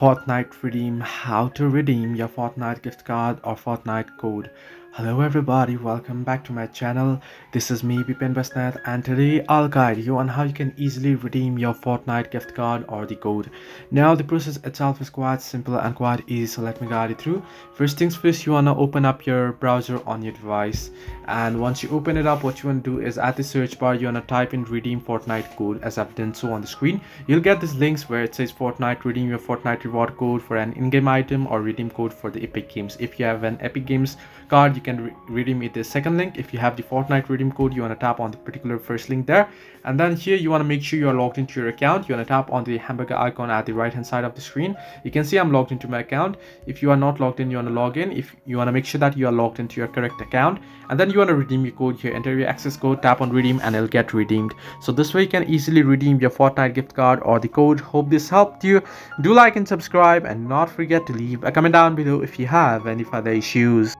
Fortnite redeem, how to redeem your Fortnite gift card or Fortnite code. Hello everybody, welcome back to my channel. This is me Bipin Basnet, and today I'll guide you on how you can easily redeem your Fortnite gift card or the code. Now the process itself is quite simple and quite easy, so let me guide you through. First things first, you wanna open up your browser on your device, and once you open it up, what you wanna do is at the search bar you wanna type in redeem Fortnite code as I've done so on the screen. You'll get these links where it says Fortnite, redeem your Fortnite reward code for an in-game item or redeem code for the Epic Games. If you have an Epic Games card, you can redeem it the second link. If you have the Fortnite redeem code, you want to tap on the particular first link there, and then here you want to make sure you are logged into your account. You want to tap on the hamburger icon at the right hand side of the screen. You can see I'm logged into my account. If you are not logged in, you want to log in. If you want to make sure that you are logged into your correct account, and then you want to redeem your code here, enter your access code, tap on redeem, and it'll get redeemed. So this way you can easily redeem your Fortnite gift card or the code. Hope this helped you. Do like and subscribe, and not forget to leave a comment down below if you have any further issues.